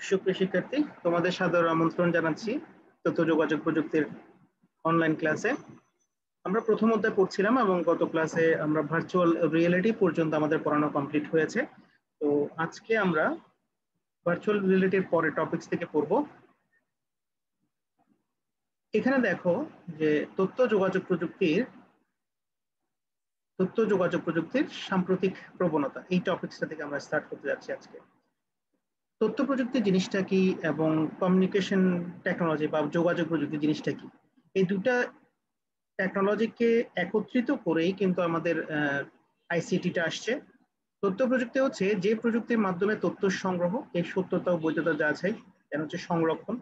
সুপ্রিয় শিক্ষার্থী, তোমাদের সাদর আমন্ত্রণ জানাচ্ছি তথ্য যোগাযোগ প্রযুক্তির অনলাইন ক্লাসে। আমরা প্রথম অধ্যায় পড়ছিলাম এবং গত ক্লাসে আমরা ভার্চুয়াল রিয়েলিটি পর্যন্ত আমাদের পড়ানো কমপ্লিট হয়েছে। তো আজকে আমরা ভার্চুয়াল রিয়েলিটির পরের টপিকস থেকে পড়ব। এখানে দেখো যে তথ্য যোগাযোগ প্রযুক্তির সাম্প্রতিক প্রবণতা, এই টপিকসটা থেকে আমরা স্টার্ট করতে যাচ্ছি আজকে। তথ্য প্রযুক্তি জিনিসটা কি এবং কমিউনিকেশন টেকনোলজি বা যোগাযোগ প্রযুক্তি জিনিসটা কি, এই দুটা টেকনোলজিকে একত্রিত করেই কিন্তু আমাদের আইসিটিটা আসছে। তথ্য প্রযুক্তি হচ্ছে যে প্রযুক্তির মাধ্যমে তথ্য সংগ্রহ, এর সত্যতা ও বৈধতা যাচাই, যেন হচ্ছে সংরক্ষণ,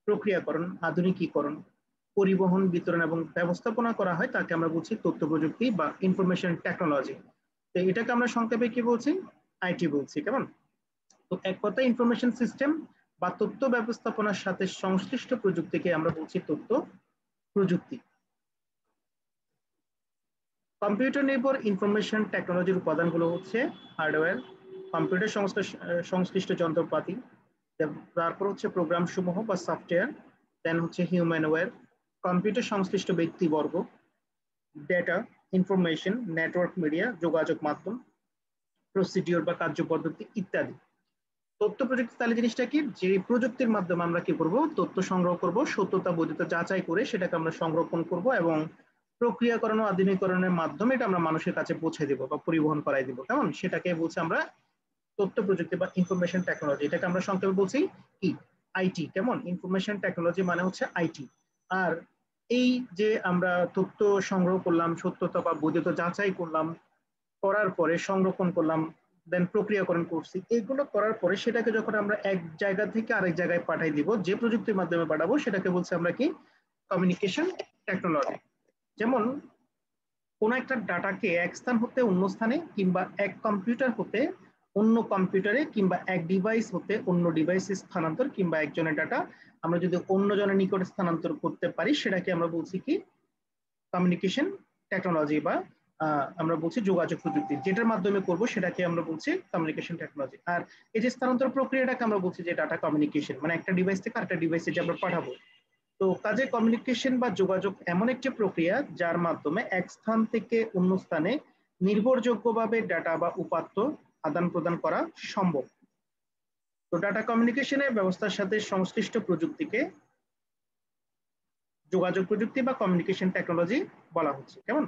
প্রক্রিয়াকরণ, আধুনিকীকরণ, পরিবহন, বিতরণ এবং ব্যবস্থাপনা করা হয়, তাকে আমরা বলছি তথ্য প্রযুক্তি বা ইনফরমেশন টেকনোলজি। তো এটাকে আমরা সংক্ষেপে কি বলছি? আইটি বলছি। কেমন? তো এক কথায় ইনফরমেশন সিস্টেম বা তথ্য ব্যবস্থাপনার সাথে সংশ্লিষ্ট প্রযুক্তিকে আমরা বলছি তথ্য প্রযুক্তি। কম্পিউটার নির্ভর ইনফরমেশন টেকনোলজির উপাদানগুলো হচ্ছে হার্ডওয়্যার, কম্পিউটার সংশ্লিষ্ট যন্ত্রপাতি, তারপর হচ্ছে প্রোগ্রাম সমূহ বা সফটওয়্যার, দেন হচ্ছে হিউম্যানওয়্যার, কম্পিউটার সংশ্লিষ্ট ব্যক্তিবর্গ, ডেটা, ইনফরমেশন, নেটওয়ার্ক, মিডিয়া, যোগাযোগ মাধ্যম, প্রসিডিওর বা কার্যপদ্ধতি ইত্যাদি। তথ্য প্রযুক্তি তাহলে জিনিসটা কি? যে প্রযুক্তির মাধ্যমে আমরা কি করব? তথ্য সংগ্রহ করব, সত্যতা বৈধতা যাচাই করে সেটাকে আমরা সংরক্ষণ করব এবং প্রক্রিয়াকরণ ও আধুনিকরণের মাধ্যমে এটা আমরা মানুষের কাছে পৌঁছে দিব বা পরিবহন করাই দিব। কেমন? সেটাকে বলছি আমরা তথ্য প্রযুক্তি বা ইনফরমেশন টেকনোলজি। এটাকে আমরা সংক্ষেপে বলছি কি? আইটি। কেমন? ইনফরমেশন টেকনোলজি মানে হচ্ছে আইটি। আর এই যে আমরা তথ্য সংগ্রহ করলাম, সত্যতা বা বৈধতা যাচাই করলাম, করার পরে সংরক্ষণ করলাম, দেন প্রক্রিয়াকরণ করছি, এগুলো করার পরে সেটাকে যখন আমরা এক জায়গা থেকে আরেক জায়গায় পাঠাই দিব, যে প্রযুক্তির মাধ্যমে পাঠাবো সেটাকে বলছি আমরা কি? Communication technology. যেমন কোন একটা ডাটাকে এক স্থান হতে অন্য স্থানে, কিংবা এক কম্পিউটার হতে অন্য কম্পিউটারে, কিংবা এক ডিভাইস হতে অন্য ডিভাইসে স্থানান্তর, কিংবা একজনের ডাটা আমরা যদি অন্য জনের নিকটে স্থানান্তর করতে পারি, সেটাকে আমরা বলছি কি? কমিউনিকেশন টেকনোলজি বা আমরা বলছি যোগাযোগ প্রযুক্তি। যেটার মাধ্যমে করব সেটাকে আমরা বলছি কমিউনিকেশন টেকনোলজি। আর এই যে স্থানান্তর প্রক্রিয়াটাকে আমরা বলছি যে ডাটা কমিউনিকেশন, মানে একটা ডিভাইস থেকে আরেকটা ডিভাইসে যে আমরা পাঠাবো। তো কাজে কমিউনিকেশন বা যোগাযোগ এমন একটি প্রক্রিয়া যার মাধ্যমে এক স্থান থেকে অন্য স্থানে নির্ভরযোগ্যভাবে ডাটা বা উপাত্ত আদান প্রদান করা সম্ভব। তো ডাটা কমিউনিকেশনের ব্যবস্থার সাথে সংশ্লিষ্ট প্রযুক্তিকে যোগাযোগ প্রযুক্তি বা কমিউনিকেশন টেকনোলজি বলা হচ্ছে। কেমন?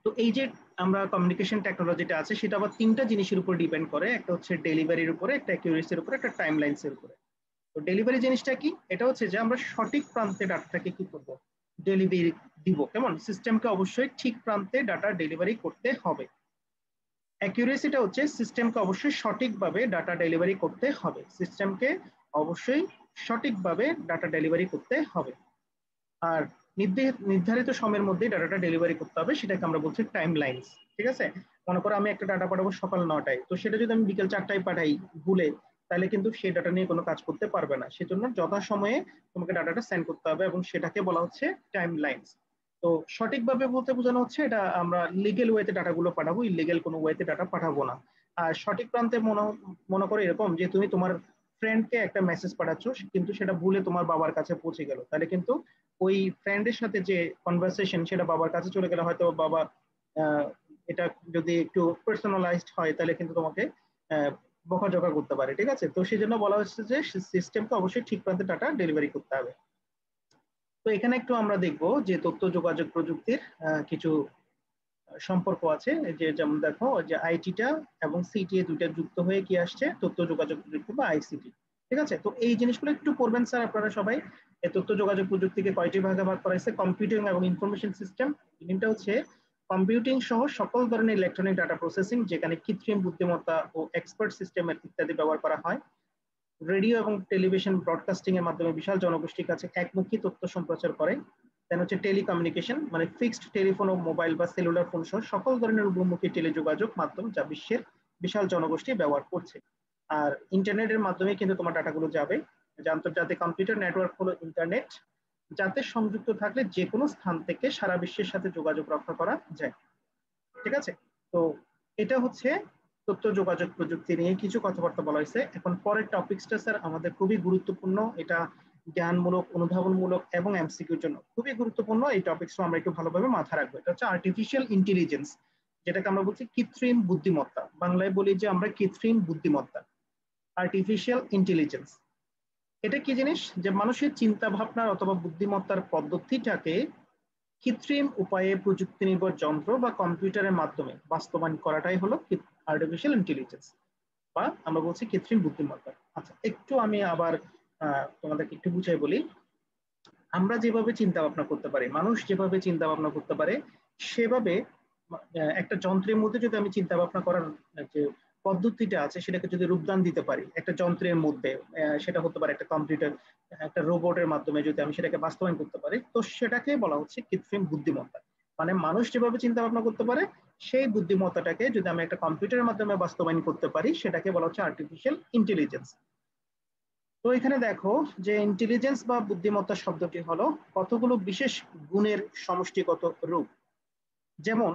তো এই যে আমরা কমিউনিকেশন টেকনোলজিটা আছে, সেটা আবার তিনটা জিনিসের উপর ডিপেন্ড করে। একটা হচ্ছে ডেলিভারির উপরে, একটা অ্যাকিউরেসির উপরে, একটা টাইম লাইনসের উপরে। তো ডেলিভারি জিনিসটা কি? এটা হচ্ছে যে আমরা সঠিক প্রান্তে ডাটাটাকে কি করব? ডেলিভারি দিব। কেমন? সিস্টেমকে অবশ্যই ঠিক প্রান্তে ডাটা ডেলিভারি করতে হবে। অ্যাকিউরেসিটা হচ্ছে সিস্টেমকে অবশ্যই সঠিকভাবে ডাটা ডেলিভারি করতে হবে। সিস্টেমকে অবশ্যই সঠিকভাবে ডাটা ডেলিভারি করতে হবে। আর নির্ধারিত সময়ের মধ্যে ডাটাটা ডেলিভারি করতে হবে, সেটাকে আমরা বলছি টাইম লাইনস। ঠিক আছে? মনে করো আমি একটা ডাটা পাঠাবো সকাল 9টায়, তো সেটা যদি আমি বিকেল 4টায় পাঠাই ভুলে, তাহলে কিন্তু সেই ডাটা নিয়ে কোনো কাজ করতে পারবে না। সেজন্য যথাসময়ে তোমাকে ডাটাটা সেন্ড করতে হবে এবং সেটাকে বলা হচ্ছে টাইম লাইনস। তো সঠিকভাবে বলতে বোঝানো হচ্ছে এটা আমরা লিগেল ওয়েতে ডাটাগুলো পাঠাবো, ইলিগেল কোনো ওয়েতে ডাটা পাঠাবো না। আর সঠিক প্রান্তে মনে করো এরকম যে তুমি তোমার ফ্রেন্ডকে একটা মেসেজ পাঠাচ্ছ, কিন্তু সেটা ভুলে তোমার বাবার কাছে পৌঁছে গেল, তাহলে কিন্তু ওই ফ্রেন্ডের সাথে যে কনভারসেশন সেটা বাবার কাছে চলে গেলে হয়তো বাবা আহ, এটা যদি একটু পার্সোনালাইজড হয় তাহলে কিন্তু তোমাকে বকাঝকা করতে পারে। ঠিক আছে? তো সেই জন্য বলা হচ্ছে যে সিস্টেমকে অবশ্যই ঠিক প্রান্তে ডাটা ডেলিভারি করতে হবে। তো এখানে একটু আমরা দেখব যে তথ্য যোগাযোগ প্রযুক্তির কিছু সম্পর্ক আছে। যে যেমন দেখো যে আইটিটা এবং সিটিএ দুইটা যুক্ত হয়ে কি আসছে? তথ্য যোগাযোগ প্রযুক্তি বা আইসিটি। ঠিক আছে? তো এই জিনিসগুলো একটু পড়বেন স্যার আপনারা সবাই। এই তথ্য যোগাযোগ প্রযুক্তিকে কয়টি ভাগে ভাগ করা হয়েছে? কম্পিউটিং এবং ইনফরমেশন সিস্টেম। তিনটা হচ্ছে কম্পিউটিং সহ সকল ধরনের ইলেকট্রনিক ডাটা প্রসেসিং, যেখানে কৃত্রিম বুদ্ধিমত্তা ও এক্সপার্ট সিস্টেমের ইত্যাদি ব্যবহার করা হয়। রেডিও এবং টেলিভিশন ব্রডকাস্টিং এর মাধ্যমে বিশাল জনগোষ্ঠীর কাছে একমুখী তথ্য সম্প্রচার করে। দেন হচ্ছে টেলিকমিউনিকেশন, মানে ফিক্সড টেলিফোন ও মোবাইল বা সেলুলার ফোন সহ সকল ধরনের বহুমুখী টেলিযোগাযোগ মাধ্যম যা বিশ্বের বিশাল জনগোষ্ঠী ব্যবহার করছে। আর ইন্টারনেটের মাধ্যমে কিন্তু তোমার ডাটাগুলো যাবে। যে আন্তর্জাতিক কম্পিউটার নেটওয়ার্ক হলো ইন্টারনেট, যাতে সংযুক্ত থাকলে যে কোনো স্থান থেকে সারা বিশ্বের সাথে যোগাযোগ রক্ষা করা যায়। ঠিক আছে? তো এটা হচ্ছে তথ্য যোগাযোগ প্রযুক্তি নিয়ে কিছু কথাবার্তা বলা হয়েছে। এখন পরের টপিকসটা স্যার আমাদের খুবই গুরুত্বপূর্ণ, এটা জ্ঞানমূলক, অনুধাবনমূলক এবং এমসিকিউর জন্য খুবই গুরুত্বপূর্ণ। এই টপিকসটা আমরা একটু ভালোভাবে মাথায় রাখবো। এটা হচ্ছে আর্টিফিশিয়াল ইন্টেলিজেন্স, যেটাকে আমরা বলছি কৃত্রিম বুদ্ধিমত্তা। বাংলায় বলি যে আমরা কৃত্রিম বুদ্ধিমত্তা, আর্টিফিশিয়াল ইন্টেলিজেন্স। এটা কি জিনিস? যে মানুষের চিন্তা ভাবনার অথবা বুদ্ধিমত্তার পদ্ধতিটাকে কৃত্রিম উপায়ে প্রযুক্তি নির্ভর যন্ত্র বা কম্পিউটারের মাধ্যমে বাস্তবায়ন করাটাই হলো আর্টিফিশিয়াল ইন্টেলিজেন্স, বা আমরা বলছি কৃত্রিম বুদ্ধিমত্তা। আচ্ছা, একটু আমি আবার তোমাদেরকে একটু বুঝাই বলি। আমরা যেভাবে চিন্তা ভাবনা করতে পারি, মানুষ যেভাবে চিন্তা ভাবনা করতে পারে, সেভাবে একটা যন্ত্রের মধ্যে যদি আমি চিন্তা ভাবনা করার যে পদ্ধতিটা আছে সেটাকে যদি রূপদান দিতে পারি একটা যন্ত্রের মধ্যে, সেটা হতে পারে একটা কম্পিউটার, একটা রোবটের মাধ্যমে যদি আমি সেটাকে বাস্তবায়ন করতে পারি, তো সেটাকে বলা হচ্ছে কৃত্রিম বুদ্ধিমত্তা। মানে মানুষ যেভাবে চিন্তা ভাবনা করতে পারে সেই বুদ্ধিমত্তাটাকে যদি আমি একটা কম্পিউটারের মাধ্যমে বাস্তবায়ন করতে পারি, সেটাকে বলা হচ্ছে আর্টিফিশিয়াল ইন্টেলিজেন্স। তো এখানে দেখো যে ইন্টেলিজেন্স বা বুদ্ধিমত্তা শব্দটি হলো কতগুলো বিশেষ গুণের সমষ্টিগত রূপ। যেমন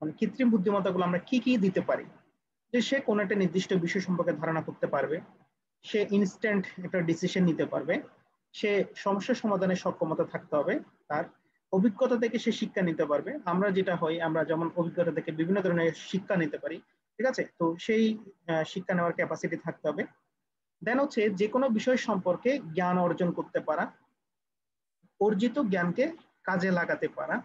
মানে কৃত্রিম বুদ্ধিমত্তাগুলো আমরা কি কি দিতে পারি, যে সে কোনো একটা নির্দিষ্ট বিষয় সম্পর্কে ধারণা করতে পারবে, সে ইনস্ট্যান্ট একটা ডিসিশন নিতে পারবে, সে সমস্যা সমাধানের সক্ষমতা থাকতে হবে, তার অভিজ্ঞতা থেকে সে শিক্ষা নিতে পারবে। আমরা যেটা হয়, আমরা যেমন অভিজ্ঞতা থেকে বিভিন্ন ধরনের শিক্ষা নিতে পারি, ঠিক আছে, তো সেই শিক্ষা নেওয়ার ক্যাপাসিটি থাকতে হবে। দেন হচ্ছে যে কোনো বিষয় সম্পর্কে জ্ঞান অর্জন করতে পারা, অর্জিত জ্ঞানকে কাজে লাগাতে পারা,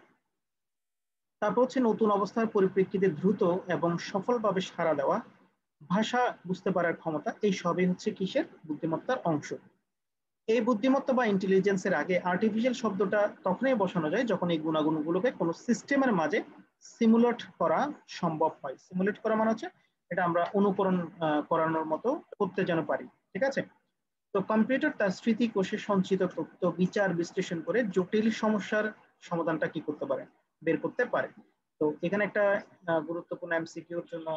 তারপর হচ্ছে নতুন অবস্থার পরিপ্রেক্ষিতে দ্রুত এবং সফলভাবে সাড়া দেওয়া, ভাষা বুঝতে পারার ক্ষমতা, এই সবই হচ্ছে কিসের? বুদ্ধিমত্তার অংশ। এই বুদ্ধিমত্তা বা ইন্টেলিজেন্সের আগে আর্টিফিশিয়াল শব্দটা তখনই বসানো যায় যখন এই গুণাগুণগুলোকে কোনো সিস্টেমের মাঝে সিমুলেট করা সম্ভব হয়। সিমুলেট করা মানে হচ্ছে এটা আমরা অনুকরণ করানোর মতো করতে যেন পারি, ঠিক আছে। তো কম্পিউটার তার স্মৃতি কোষে সঞ্চিত তথ্য বিচার বিশ্লেষণ করে জটিল সমস্যার সমাধানটা কি করতে পারে? বের করতে পারে। তো এখানে একটা গুরুত্বপূর্ণ এমসিকিউর জন্য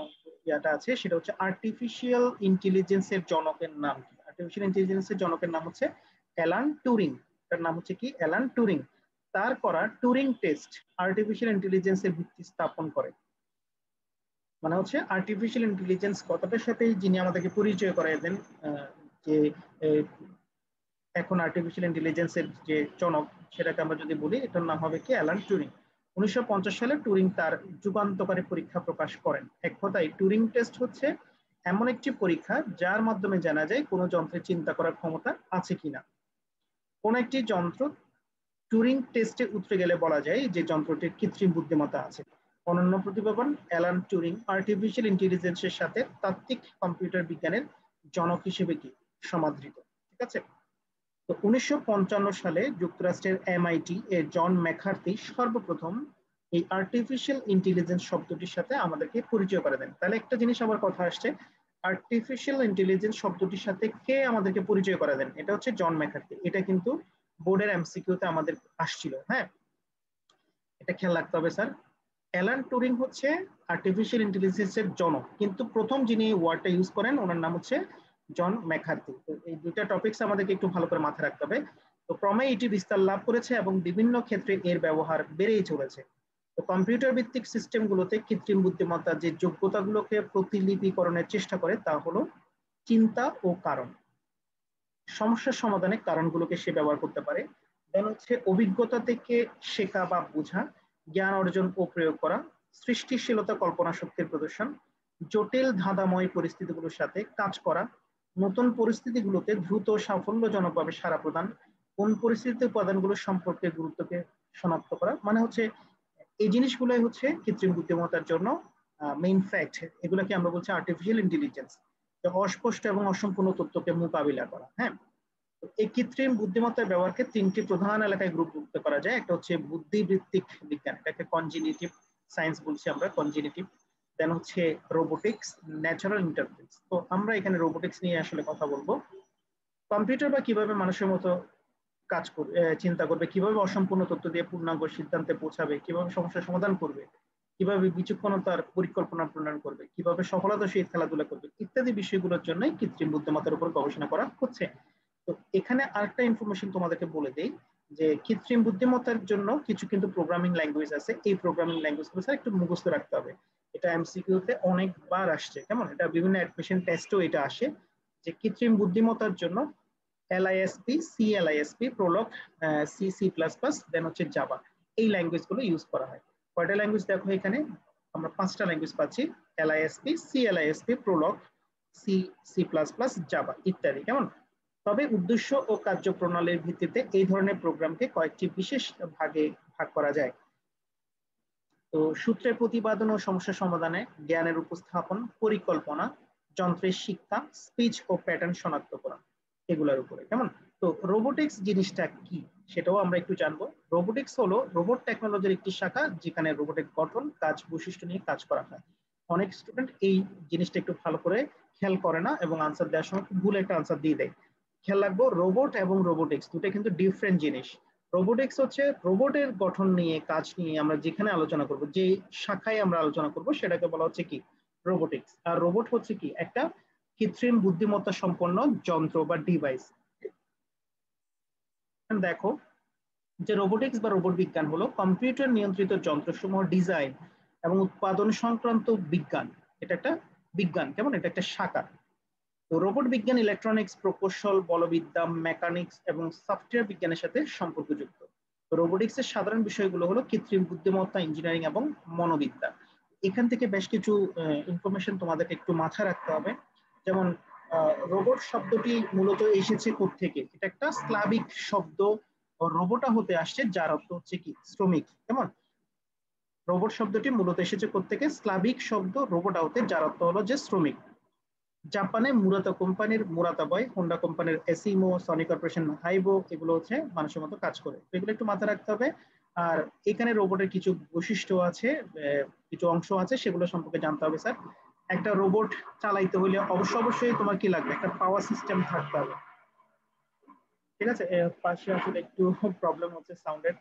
ইয়াটা আছে, সেটা হচ্ছে আর্টিফিশিয়াল ইন্টেলিজেন্সের জনকের নাম কি? আর্টিফিশিয়াল ইন্টেলিজেন্সের জনকের নাম হচ্ছে অ্যালান টুরিং। তার নাম হচ্ছে কি? Alan Turing. তার করা টুরিং টেস্ট আর্টিফিশিয়াল ইন্টেলিজেন্সের ভিত্তি স্থাপন করে। মানে হচ্ছে আর্টিফিশিয়াল ইন্টেলিজেন্স কথাটার সাথে যিনি আমাদেরকে পরিচয় করাই দেন, যে এখন আর্টিফিশিয়াল ইন্টেলিজেন্সের যে জনক, সেটাকে আমরা যদি বলি, এটার নাম হবে কি? Alan Turing. 1950 সালে টুরিং তার যুগান্তকারী পরীক্ষা প্রকাশ করেন। এক কথায় টুরিং টেস্ট হচ্ছে এমন একটি পরীক্ষা যার মাধ্যমে জানা যায় কোনো যন্ত্রের চিন্তা করার ক্ষমতা আছে কিনা। কোন একটি যন্ত্র টুরিং টেস্টে উতরে গেলে বলা যায় যে যন্ত্রটির কৃত্রিম বুদ্ধিমত্তা আছে। অনন্য প্রতিভাবান অ্যালান টুরিং আর্টিফিশিয়াল ইন্টেলিজেন্সের সাথে তাত্ত্বিক কম্পিউটার বিজ্ঞানের জনক হিসেবে কি সমাদৃত, ঠিক আছে। তো 1955 সালে যুক্তরাষ্ট্রের MIT এর জন ম্যাকার্থি সর্বপ্রথম এই আর্টিফিশিয়াল ইন্টেলিজেন্স শব্দটির সাথে আমাদেরকে পরিচয় করে দেন। তাহলে একটা জিনিস আবার কথা আসছে, আর্টিফিশিয়াল ইন্টেলিজেন্স শব্দটির সাথে কে আমাদেরকে পরিচয় করে দেন? এটা হচ্ছে জন ম্যাকার্থি। এটা কিন্তু বোর্ডের এমসিকিউতে আমাদের আসছিল, হ্যাঁ, এটা খেয়াল রাখতে হবে স্যার। অ্যালান টুরিং হচ্ছে আর্টিফিশিয়াল ইন্টেলিজেন্সের জনক, কিন্তু প্রথম যিনি ওয়ার্ডটা ইউজ করেন ওনার নাম হচ্ছে জন ম্যাকার্থি। তো এই দুইটা টপিকস আমাদেরকে একটু ভালো করে মাথায় রাখতে হবে। তো ক্রমে এটি বিস্তার লাভ করেছে এবং বিভিন্ন ক্ষেত্রে এর ব্যবহার বেড়েই চলেছে। তো কম্পিউটার ভিত্তিক সিস্টেমগুলোতে কৃত্রিম বুদ্ধিমত্তা যে যোগ্যতাগুলোকে প্রতিলিপিকরণের চেষ্টা করে তা হলো চিন্তা ও কারণ, সমস্যার সমাধানে কারণগুলোকে সে ব্যবহার করতে পারে। দেন হচ্ছে অভিজ্ঞতা থেকে শেখা বা বোঝা, জ্ঞান অর্জন ও প্রয়োগ করা, সৃষ্টিশীলতা, কল্পনা শক্তির প্রদর্শন, জটিল ধাঁধাময় পরিস্থিতিগুলোর সাথে কাজ করা, নতুন পরিস্থিতিগুলোতে দ্রুত সাফল্যজনকভাবে সাড়া প্রদান, কোন পরিস্থিতিতে উপাদানগুলো সম্পর্কে গুরুত্বকে শনাক্ত করা। মানে হচ্ছে এই জিনিসগুলোই হচ্ছে কৃত্রিম বুদ্ধিমত্তার জন্য মেইন ফ্যাক্ট। এগুলোকে আমরা বলছি আর্টিফিশিয়াল ইন্টেলিজেন্স, অস্পষ্ট এবং অসম্পূর্ণ তথ্যকে মোকাবিলা করা। হ্যাঁ, এই কৃত্রিম বুদ্ধিমত্তার ব্যবহারকে তিনটি প্রধান এলাকায় গ্রুপভুক্ত করা যায়। একটা হচ্ছে বুদ্ধিবৃত্তিক বিজ্ঞান, এটাকে কনজিনিটিভ সায়েন্স বলছি আমরা, কনজিনিটিভ। দেন হচ্ছে রোবোটিক্স, ন্যাচারাল ইন্টারফেস। তো আমরা এখানে রোবোটিক্স নিয়ে আসলে কথা বলবো। কম্পিউটার বা কিভাবে মানুষের মতো কাজ করবে, চিন্তা করবে, কিভাবে অসম্পূর্ণ তথ্য দিয়ে পূর্ণাঙ্গ সিদ্ধান্তে পৌঁছাবে, কিভাবে সমস্যার সমাধান করবে, কিভাবে বিচক্ষণতার পরিকল্পনা প্রণয়ন করবে, কিভাবে সফলতার সহিত খেলাধুলা করবে, ইত্যাদি বিষয়গুলোর জন্য কৃত্রিম বুদ্ধিমত্তার উপর গবেষণা করা হচ্ছে। তো এখানে আরেকটা ইনফরমেশন তোমাদেরকে বলে দেই, যে কৃত্রিম বুদ্ধিমত্তার জন্য কিছু কিন্তু প্রোগ্রামিং ল্যাঙ্গুয়েজ আছে। এই প্রোগ্রামিং ল্যাঙ্গুয়েজ গুলো স্যার একটু মুখস্থ রাখতে হবে। এটা এমসিকিউতে অনেকবার আসছে, কেমন? এটা বিভিন্ন অ্যাডমিশন টেস্টেও এটা আসে যে কৃত্রিম বুদ্ধিমত্তার জন্য LISP, CLISP, Prolog, C, C plus plus, then হচ্ছে জাভা, এই ল্যাঙ্গুয়েজগুলো ইউজ করা হয়। কয়টা ল্যাঙ্গুয়েজ দেখো এখানে? আমরা 5টা ল্যাঙ্গুয়েজ পাচ্ছি, LISP, CLISP, Prolog, C, C plus plus, Java ইত্যাদি, কেমন? তবে উদ্দেশ্য ও কার্যপ্রণালীর ভিত্তিতে এই ধরনের প্রোগ্রামকে কয়েকটি বিশেষ ভাগে ভাগ করা যায়। তো সূত্রের প্রতিপাদন ও সমস্যা সমাধানে, জ্ঞানের উপস্থাপন, পরিকল্পনা, যন্ত্রের শিক্ষা, স্পিচ ও প্যাটার্ন শনাক্তকরণ, এগুলোর উপরে, কেমন? তো রোবোটিক্স জিনিসটা কি সেটাও আমরা একটু জানবো। রোবোটিক্স হলো রোবট টেকনোলজির একটি শাখা যেখানে রোবটের গঠন, কাজ, বৈশিষ্ট্য নিয়ে কাজ করা হয়। অনেক স্টুডেন্ট এই জিনিসটা একটু ভালো করে খেয়াল করে না এবং আনসার দেওয়ার সময় ভুল একটা আনসার দিয়ে দেয়। খেয়াল রাখবো, রোবট এবং রোবোটিক্স দুটো কিন্তু ডিফারেন্ট জিনিস। রোবোটিক্স হচ্ছে রোবটের গঠন নিয়ে, কাজ নিয়ে আমরা যেখানে আলোচনা করব, যে শাখায় আমরা আলোচনা করব সেটাকে বলা হচ্ছে কি রোবোটিক্স। আর রোবট হচ্ছে কি একটা কৃত্রিম বুদ্ধিমত্তা সম্পন্ন যন্ত্র বা ডিভাইস। দেখো যে রোবোটিক্স বা রোবট বিজ্ঞান হলো কম্পিউটার নিয়ন্ত্রিত যন্ত্রসমূহ ডিজাইন এবং উৎপাদন সংক্রান্ত বিজ্ঞান। এটা একটা বিজ্ঞান, কেমন? এটা একটা শাখা। তো রোবট বিজ্ঞান ইলেকট্রনিক্স, প্রকৌশল, বলবিদ্যা, মেকানিক্স এবং সফটওয়্যার বিজ্ঞানের সাথে সম্পর্কযুক্ত। রোবোটিক্সের সাধারণ বিষয়গুলো হলো কৃত্রিম বুদ্ধিমত্তা, ইঞ্জিনিয়ারিং এবং মনোবিদ্যা। এখান থেকে বেশ কিছু ইনফরমেশন তোমাদেরকে একটু মাথায় রাখতে হবে। যেমন রোবট শব্দটি মূলত এসেছে কোত্থেকে? এটা একটা স্লাভিক শব্দ, রোবোটা হতে আসছে, যার অর্থ হচ্ছে কি শ্রমিক, কেমন? রোবট শব্দটি মূলত এসেছে কোত্থেকে? স্লাভিক শব্দ রোবোটা হতে, যার অর্থ হলো যে শ্রমিক। জাপানে মুরাতা কোম্পানির মুরাতা বয়, হোন্ডা কোম্পানির এসিমো, সনি কর্পোরেশন হাইবো, এগুলো হচ্ছে মানুষের মতো কাজ করে। তো এগুলো একটু মাথায় রাখতে হবে। আর এখানে রোবটের কিছু বৈশিষ্ট্য আছে, কিছু অংশ আছে, সেগুলো সম্পর্কে জানতে হবে স্যার। একটা রোবট চালাইতে হলে অবশ্যই তোমার কি লাগবে? একটা পাওয়ার সিস্টেম থাকতে হবে, ঠিক আছে? পাশে আসলে একটু প্রবলেম হচ্ছে সাউন্ডের।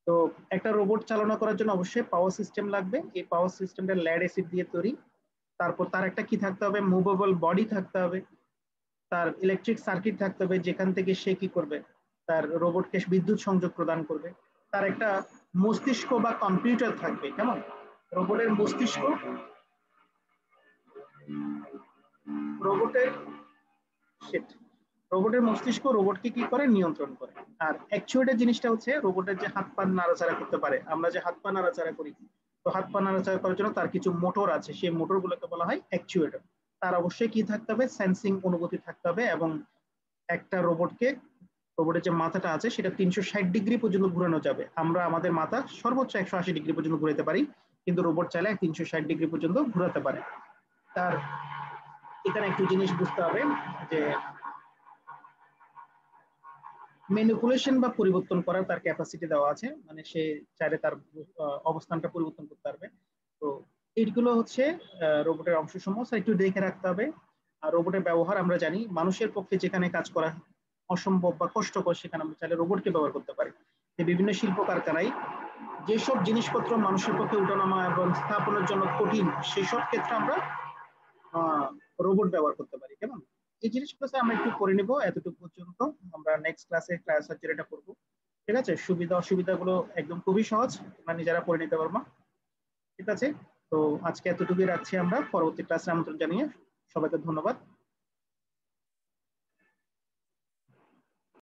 তো একটা রোবট চালনা করার জন্য অবশ্যই পাওয়ার সিস্টেম লাগবে। এই পাওয়ার সিস্টেমটা ল্যাড অ্যাসিড দিয়ে তৈরি। তারপর তার একটা কি থাকতে হবে? মুভেবল বডি থাকতে হবে। তার ইলেকট্রিক সার্কিট থাকতে হবে, যেখান থেকে সে কি করবে? তার রোবটকে বিদ্যুৎ সংযোগ প্রদান করবে। তার একটা মস্তিষ্ক বা কম্পিউটার থাকবে, কেমন? রোবটের মস্তিষ্ক, রোবটের রোবটের মস্তিষ্ক রোবটকে কি করে? নিয়ন্ত্রণ করে। আর অ্যাকচুয়েটর জিনিসটা হচ্ছে রোবটের যে হাত পা নাড়াচাড়া করতে পারে। আমরা যে হাত পা নাড়াচাড়া করি, তো হাত পা নাড়াচাড়া করার জন্য তার কিছু মোটর আছে, সেই মোটর গুলোকে বলা হয় অ্যাকচুয়েটর। তার অবশ্যই কি থাকতে হবে? সেন্সিং অনুভূতি থাকতে হবে। এবং একটা রোবটের যে মাথাটা আছে সেটা 360 ডিগ্রি পর্যন্ত ঘুরানো যাবে। আমরা আমাদের মাথা সর্বোচ্চ 180 ডিগ্রি পর্যন্ত ঘুরাতে পারি, কিন্তু রোবট চাইলে 360 ডিগ্রি পর্যন্ত ঘুরাতে পারে। তার এখানে একটু জিনিস বুঝতে হবে যে ম্যানিপুলেশন বা পরিবর্তন করার তার ক্যাপাসিটি দেওয়া আছে, মানে সে চাইলে তার অবস্থানটা পরিবর্তন করতে পারবে। তো এইগুলো হচ্ছে রোবটের অংশসমূহ, একটু দেখে রাখতে হবে। আর রোবটের ব্যবহার আমরা জানি, মানুষের পক্ষে যেখানে কাজ করা অসম্ভব বা কষ্টকর, সেখানে আমরা চাইলে রোবটকে ব্যবহার করতে পারি। যে বিভিন্ন শিল্প কারখানায় যেসব জিনিসপত্র মানুষের পক্ষে উঠানামা এবং স্থাপনের জন্য কঠিন, সেসব ক্ষেত্রে আমরা রোবট ব্যবহার করতে পারি, কেমন? এই জিনিসগুলো আমরা একটু করে নিব এতটুকু পর্যন্ত। আমরা নেক্সট ক্লাসে ক্লাস সার্জারিটা করবো, ঠিক আছে? সুবিধা অসুবিধাগুলো একদম খুবই সহজ, তোমরা নিজেরা করে নিতে পারবো, ঠিক আছে? তো আজকে এতটুকুই রাখছি, আমরা পরবর্তী ক্লাসে আমন্ত্রণ জানিয়ে সবাইকে ধন্যবাদ।